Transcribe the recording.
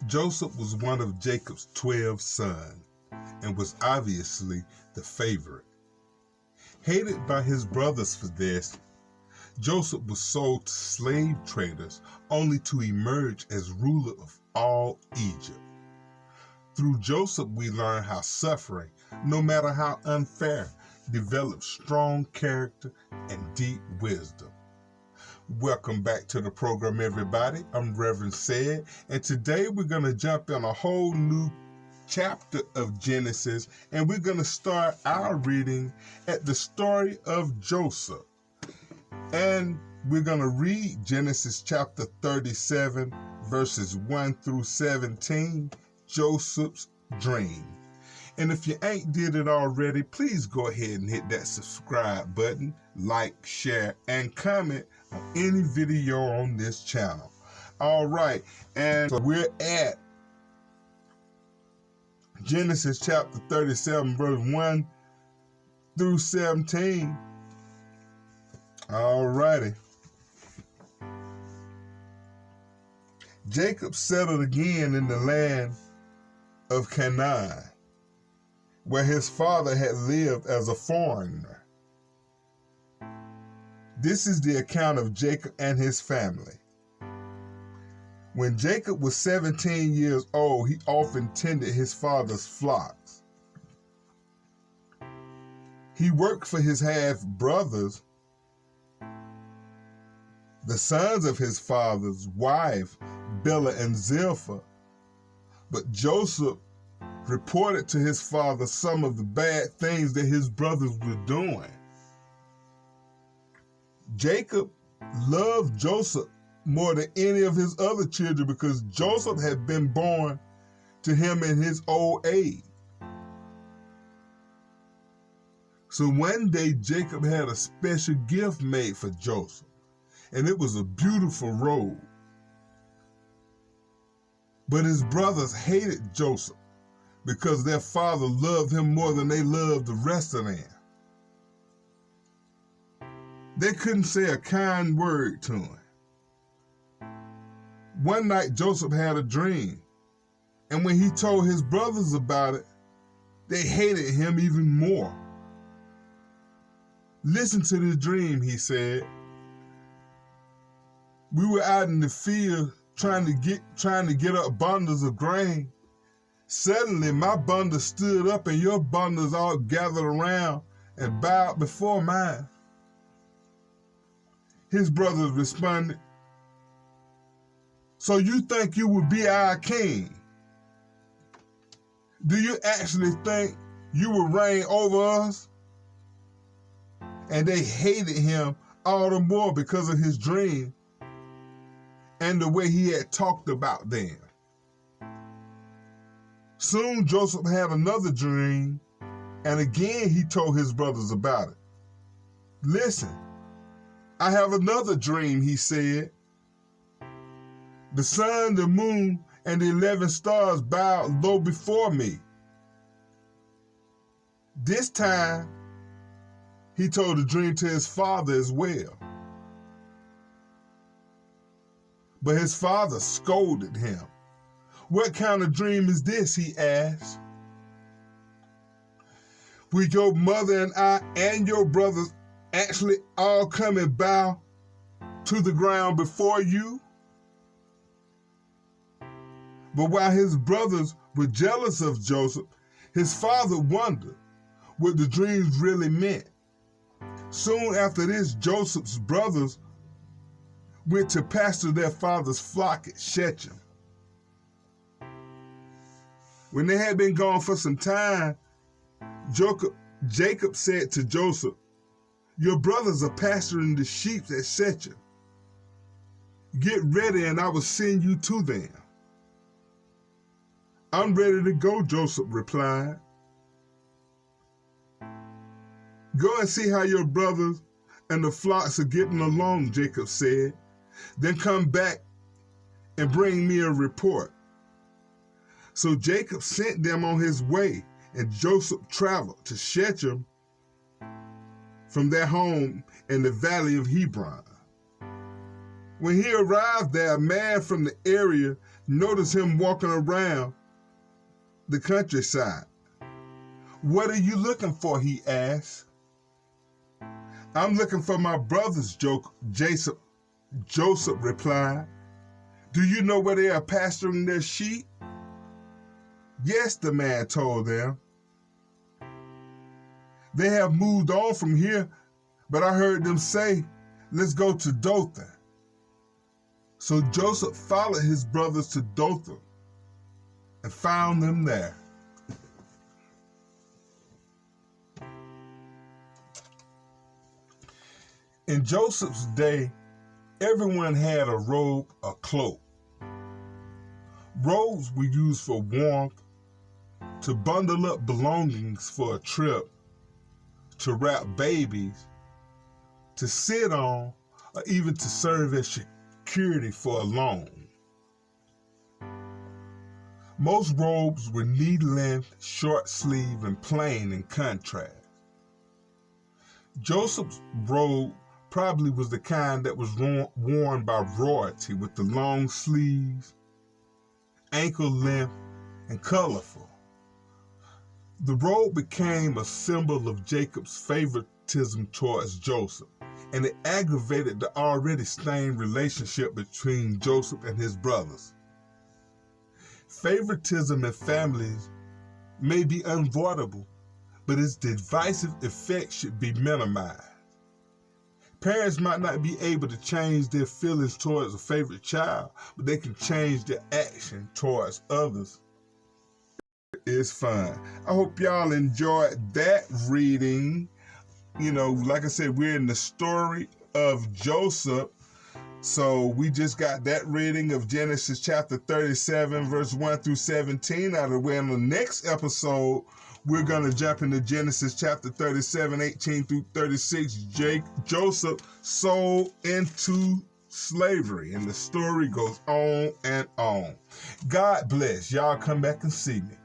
Joseph was one of Jacob's 12 sons and was obviously the favorite. Hated by his brothers for this, Joseph was sold to slave traders only to emerge as ruler of all Egypt. Through Joseph, we learn how suffering, no matter how unfair, develops strong character and deep wisdom. Welcome back to the program, everybody. I'm Reverend Said, and today we're going to jump in a whole new chapter of Genesis, and we're going to start our reading at the story of Joseph. And we're going to read Genesis chapter 37, verses 1 through 17, Joseph's dream. And if you ain't did it already, please go ahead and hit that subscribe button, like, share, and comment on any video on this channel. All right, and so we're at Genesis chapter 37, verse 1 through 17. All righty. Jacob settled again in the land of Canaan, where his father had lived as a foreigner. This is the account of Jacob and his family. When Jacob was 17 years old, he often tended his father's flocks. He worked for his half-brothers, the sons of his father's wife, Bilhah and Zilpah, but Joseph reported to his father some of the bad things that his brothers were doing. Jacob loved Joseph more than any of his other children because Joseph had been born to him in his old age. So one day Jacob had a special gift made for Joseph, and it was a beautiful robe. But his brothers hated Joseph because their father loved him more than they loved the rest of them. They couldn't say a kind word to him. One night Joseph had a dream, and when he told his brothers about it, they hated him even more. Listen to this dream, he said. We were out in the field trying to get up bundles of grain. Suddenly my bundle stood up and your bundles all gathered around and bowed before mine. His brothers responded, "So you think you would be our king? Do you actually think you will reign over us?" And they hated him all the more because of his dream and the way he had talked about them. Soon Joseph had another dream, and again he told his brothers about it. "Listen, I have another dream," he said. "The sun, the moon, and the 11 stars bowed low before me." This time, he told the dream to his father as well. But his father scolded him. "What kind of dream is this?" he asked. "Will your mother and I and your brothers actually all come and bow to the ground before you?" But while his brothers were jealous of Joseph, his father wondered what the dreams really meant. Soon after this, Joseph's brothers went to pasture their father's flock at Shechem. When they had been gone for some time, Jacob said to Joseph, "Your brothers are pasturing the sheep at Shechem. Get ready and I will send you to them." "I'm ready to go," Joseph replied. "Go and see how your brothers and the flocks are getting along," Jacob said. "Then come back and bring me a report." So Jacob sent them on his way, and Joseph traveled to Shechem from their home in the valley of Hebron. When he arrived there, a man from the area noticed him walking around the countryside. "What are you looking for?" he asked. "I'm looking for my brothers," Joseph replied. "Do you know where they are pasturing their sheep?" "Yes," the man told them. "They have moved on from here, but I heard them say, 'Let's go to Dothan.'" So Joseph followed his brothers to Dothan and found them there. In Joseph's day, everyone had a robe or cloak. Robes were used for warmth, to bundle up belongings for a trip, to wrap babies, to sit on, or even to serve as security for a loan. Most robes were knee-length, short-sleeve, and plain in contrast. Joseph's robe probably was the kind that was worn by royalty, with the long sleeves, ankle length, and colorful. The robe became a symbol of Jacob's favoritism towards Joseph, and it aggravated the already strained relationship between Joseph and his brothers. Favoritism in families may be unavoidable, but its divisive effect should be minimized. Parents might not be able to change their feelings towards a favorite child, but they can change their action towards others. It's fun. I hope y'all enjoyed that reading. Like I said, we're in the story of Joseph. So we just got that reading of Genesis chapter 37, verse 1 through 17 out of the way. In the next episode, we're going to jump into Genesis chapter 37, 18 through 36. Joseph sold into slavery, and the story goes on and on. God bless. Y'all come back and see me.